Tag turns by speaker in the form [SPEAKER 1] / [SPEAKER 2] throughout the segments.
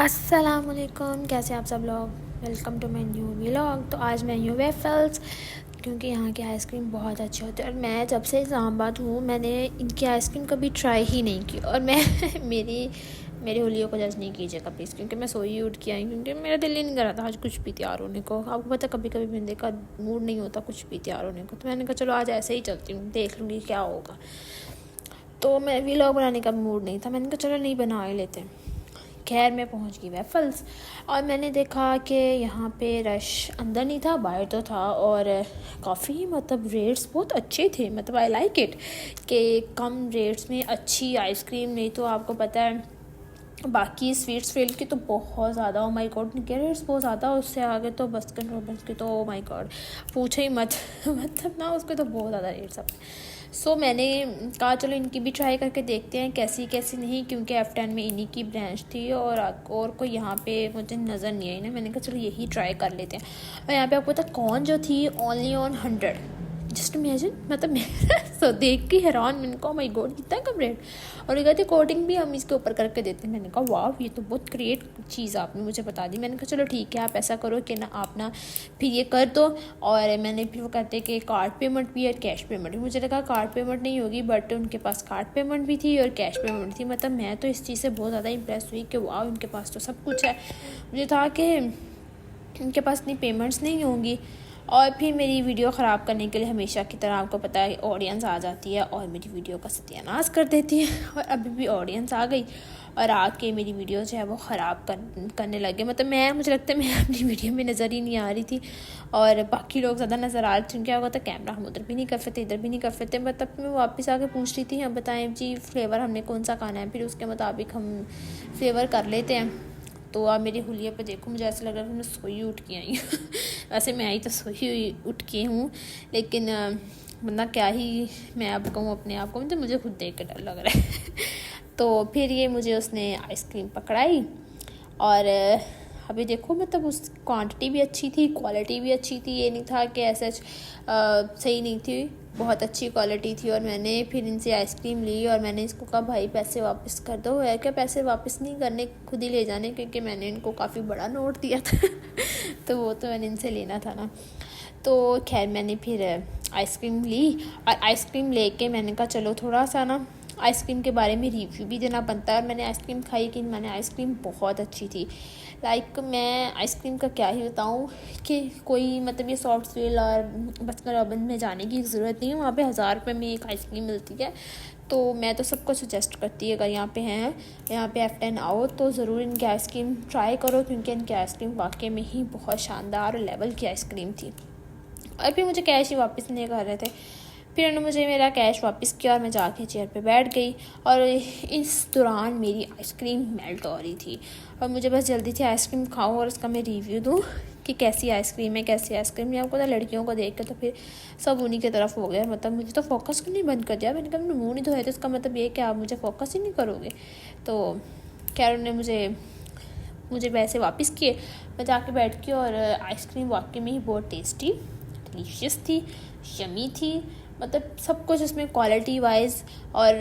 [SPEAKER 1] अस्सलामुअलैकुम, कैसे आप सब लोग। Welcome to my new vlog. तो आज मैं न्यू वेफल्स, क्योंकि यहाँ की आइसक्रीम बहुत अच्छी होती है और मैं जब से इस्लामाबाद हूँ मैंने इनकी आइसक्रीम कभी ट्राई ही नहीं की। और मैं मेरी होलियों को जज नहीं कीजिएगा प्लीज़, क्योंकि मैं सोई उठ के आई, क्योंकि मेरा दिल ही नहीं कर रहा था आज कुछ भी तैयार होने को। आपको पता कभी कभी बंदे का मूड नहीं होता कुछ भी तैयार होने को, तो मैंने कहा चलो आज ऐसे ही चलती हूँ, देख लूँगी क्या होगा। तो मैं व्लॉग बनाने का मूड नहीं था, मैंने कहा चलो नहीं बना ही लेते हैं। खैर मैं पहुंच गई वेफल्स और मैंने देखा कि यहाँ पे रश अंदर नहीं था, बाहर तो था। और काफ़ी मतलब रेट्स बहुत अच्छे थे, मतलब आई लाइक इट कि कम रेट्स में अच्छी आइसक्रीम। नहीं तो आपको पता है बाकी स्वीट्स फील्ड की तो बहुत ज़्यादा, ओ माय गॉड इनके रेट्स बहुत ज़्यादा। उससे आगे तो बस्किन रॉबिन्स की तो ओ माय गॉड पूछो ही मत मतलब ना उसके तो बहुत ज़्यादा रेट्स अब। सो मैंने कहा चलो इनकी भी ट्राई करके देखते हैं कैसी कैसी नहीं, क्योंकि F10 में इन्हीं की ब्रांच थी और कोई यहाँ पे मुझे नज़र नहीं आई ना। मैंने कहा चलो यही ट्राई कर लेते हैं। और यहाँ पे आपको पता कौन जो थी, ओनली ऑन 100। जस्ट इमेजिन, मतलब मेरा सो देख के हैरान, मैंने कहा माय गॉड कितना कम रेट। और ये कहते कोटिंग भी हम इसके ऊपर करके देते हैं। मैंने कहा वाह ये तो बहुत ग्रेट चीज़ आपने मुझे बता दी। मैंने कहा चलो ठीक है, आप ऐसा करो कि ना आप ना फिर ये कर दो। और मैंने फिर वो कहते कि कार्ड पेमेंट भी और कैश पेमेंट भी। मुझे लगा कार्ड पेमेंट नहीं होगी, बट उनके पास कार्ड पेमेंट भी थी और कैश पेमेंट थी। मतलब मैं तो इस चीज़ से बहुत ज़्यादा इंप्रेस हुई कि वाह उनके पास तो सब कुछ है। मुझे था कि उनके पास इतनी पेमेंट्स नहीं होंगी। और फिर मेरी वीडियो ख़राब करने के लिए हमेशा की तरह आपको पता है ऑडियंस आ जाती है और मेरी वीडियो का सत्यानाश कर देती है। और अभी भी ऑडियंस आ गई और आके मेरी वीडियो जो है वो ख़राब करने लगे। मतलब मुझे लगता है मैं अपनी वीडियो में नज़र ही नहीं आ रही थी और बाकी लोग ज़्यादा नज़र आ रहे थे। क्या हुआ था, कैमरा हम उधर भी नहीं कर सकते इधर भी नहीं कर सकते। मतलब मैं वापस आके पूछ रही थी हम बताएं जी फ्लेवर हमने कौन सा खाना है, फिर उसके मुताबिक हम फ्लेवर कर लेते हैं। तो आप मेरी हुलिया पे देखो, मुझे ऐसा लग रहा है मैं सोई उठ के आई हूँ वैसे मैं आई तो सोई उठ के हूँ, लेकिन बंदा क्या ही मैं अब कहूँ अपने आप को, मुझे खुद देख के डर लग रहा है तो फिर ये मुझे उसने आइसक्रीम पकड़ाई और अभी देखो मतलब उस क्वांटिटी भी अच्छी थी, क्वालिटी भी अच्छी थी। ये नहीं था कि ऐसा सही नहीं थी, बहुत अच्छी क्वालिटी थी। और मैंने फिर इनसे आइसक्रीम ली और मैंने इसको कहा भाई पैसे वापस कर दो। है क्या पैसे वापस नहीं करने, खुद ही ले जाने, क्योंकि मैंने इनको काफ़ी बड़ा नोट दिया था तो वो तो मैंने इनसे लेना था ना। तो खैर मैंने फिर आइसक्रीम ली और आइसक्रीम लेके मैंने कहा चलो थोड़ा सा ना आइसक्रीम के बारे में रिव्यू भी देना बनता है। और मैंने आइसक्रीम खाई कि मैंने आइसक्रीम बहुत अच्छी थी। लाइक मैं आइसक्रीम का क्या ही बताऊँ कि कोई मतलब ये सॉफ्टवेयर और बस्किन रॉबिन्स में जाने की ज़रूरत नहीं है। वहाँ पे 1000 रुपये में एक आइसक्रीम मिलती है। तो मैं तो सबको सजेस्ट करती है अगर यहाँ पे हैं, यहाँ पे F10 आओ तो ज़रूर इनकी आइसक्रीम ट्राई करो, क्योंकि इनकी आइसक्रीम वाकई में ही बहुत शानदार लेवल की आइसक्रीम थी। और फिर मुझे कैश ही वापस नहीं कर रहे थे। फिर उन्होंने मुझे मेरा कैश वापस किया और मैं जाके चेयर पे बैठ गई। और इस दौरान मेरी आइसक्रीम मेल्ट हो रही थी और मुझे बस जल्दी से आइसक्रीम खाऊं और उसका मैं रिव्यू दूं कि कैसी आइसक्रीम है, कैसी आइसक्रीम है। आपको लड़कियों को देख के तो फिर सब उन्हीं की तरफ हो गया। मतलब मुझे तो फोकस करना ही बंद कर दिया। मैंने कहा मैंने मुँह नहीं धोया तो इसका मतलब ये कि आप मुझे फोकस ही नहीं करोगे। तो खैर उन्होंने मुझे पैसे वापस किए। मैं जाके बैठ के और आइसक्रीम वाकई में ही बहुत टेस्टी डिलीशियस थी, यमी थी। मतलब सब कुछ उसमें क्वालिटी वाइज और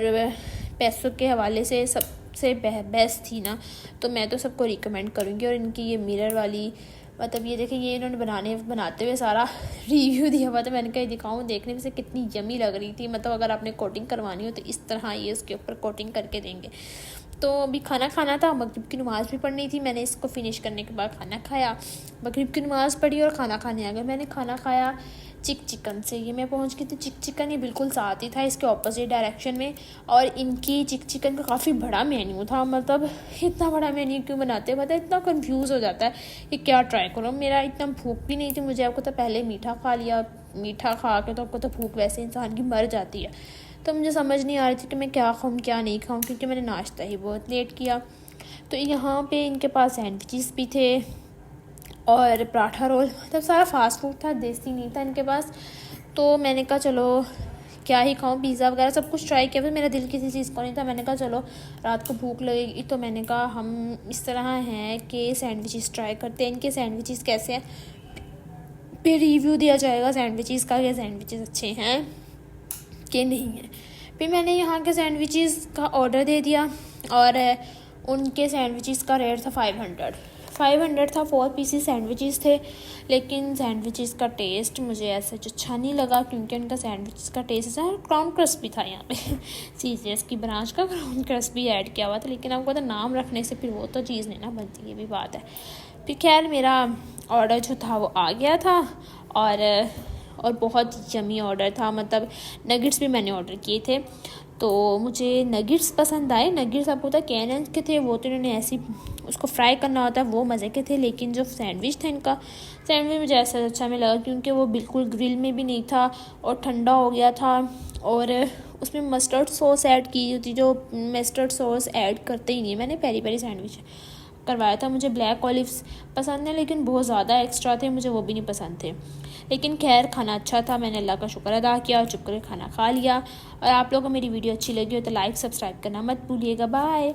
[SPEAKER 1] पैसों के हवाले से सबसे बेस्ट थी ना। तो मैं तो सबको रिकमेंड करूँगी। और इनकी ये मिरर वाली, मतलब ये देखें, ये इन्होंने बनाते हुए सारा रिव्यू दिया हुआ था। मैंने कहा दिखाऊँ, देखने में से कितनी यमी लग रही थी। मतलब अगर आपने कोटिंग करवानी हो तो इस तरह ये उसके ऊपर कोटिंग करके देंगे। तो अभी खाना खाना था, मगरिब की नमाज़ भी पढ़नी थी। मैंने इसको फिनिश करने के बाद खाना खाया, मगरिब की नमाज़ पढ़ी और खाना खाने आ गए। मैंने खाना खाया चिकन से। ये मैं पहुंच गई थी चिकन, ये बिल्कुल साथ ही था इसके ऑपोजिट डायरेक्शन में। और इनकी चिकन का काफ़ी बड़ा मेन्यू था। मतलब इतना बड़ा मेन्यू क्यों बनाते हैं, मतलब इतना कंफ्यूज हो जाता है कि क्या ट्राई करो। मेरा इतना भूख भी नहीं थी, मुझे आपको तो पहले मीठा खा लिया, मीठा खा के तो आपको तो भूख वैसे इंसान की मर जाती है। तो मुझे समझ नहीं आ रही थी कि मैं क्या खाऊँ क्या नहीं खाऊँ, क्योंकि मैंने नाश्ता ही बहुत लेट किया। तो यहाँ पे इनके पास सैंडविचेस भी थे और पराठा रोल, मतलब सारा फास्ट फूड था, देसी नहीं था इनके पास। तो मैंने कहा चलो क्या ही खाऊं, पिज़्ज़ा वगैरह सब कुछ ट्राई किया। फिर मेरा दिल किसी चीज़ को नहीं था। मैंने कहा चलो रात को भूख लगेगी, तो मैंने कहा हम इस तरह हैं कि सैंडविचेस ट्राई करते हैं। इनके सैंडविचेस कैसे हैं फिर रिव्यू दिया जाएगा सैंडविचेस का, कि सैंडविचेस अच्छे हैं कि नहीं है। फिर मैंने यहाँ के सैंडविचेस का ऑर्डर दे दिया और उनके सैंडविचेस का रेट था 500 था। 4 पीसेस सैंडविचेस थे, लेकिन सैंडविचेस का टेस्ट मुझे ऐसा अच्छा नहीं लगा, क्योंकि उनका सैंडविचेस का टेस्ट ऐसा क्राउन क्रस्ट भी था यहाँ पे सीजीएस की ब्रांच का क्राउन क्रस्ट भी ऐड किया हुआ था, लेकिन आपको तो नाम रखने से फिर वो तो चीज़ नहीं ना बनती, ये भी बात है। फिर खैर मेरा ऑर्डर जो था वो आ गया था, और बहुत यमी ऑर्डर था। मतलब नगेट्स भी मैंने ऑर्डर किए थे, तो मुझे नगेट्स पसंद आए। नगेट्स आपको पता कैन के थे, वो तो इन्होंने ऐसी उसको फ्राई करना होता है, वो मज़े के थे। लेकिन जो सैंडविच था इनका, सैंडविच मुझे ऐसा अच्छा में लगा, क्योंकि वो बिल्कुल ग्रिल में भी नहीं था और ठंडा हो गया था, और उसमें मस्टर्ड सॉस ऐड की होती, जो मस्टर्ड सॉस ऐड करते ही नहीं। मैंने पेरी सैंडविच करवाया था, मुझे ब्लैक ऑलिव्स पसंद है, लेकिन बहुत ज़्यादा एक्स्ट्रा थे, मुझे वो भी नहीं पसंद थे। लेकिन खैर खाना अच्छा था, मैंने अल्लाह का शुक्र अदा किया और चुप करके खाना खा लिया। और आप लोगों को मेरी वीडियो अच्छी लगी हो तो लाइक सब्सक्राइब करना मत भूलिएगा। बाय।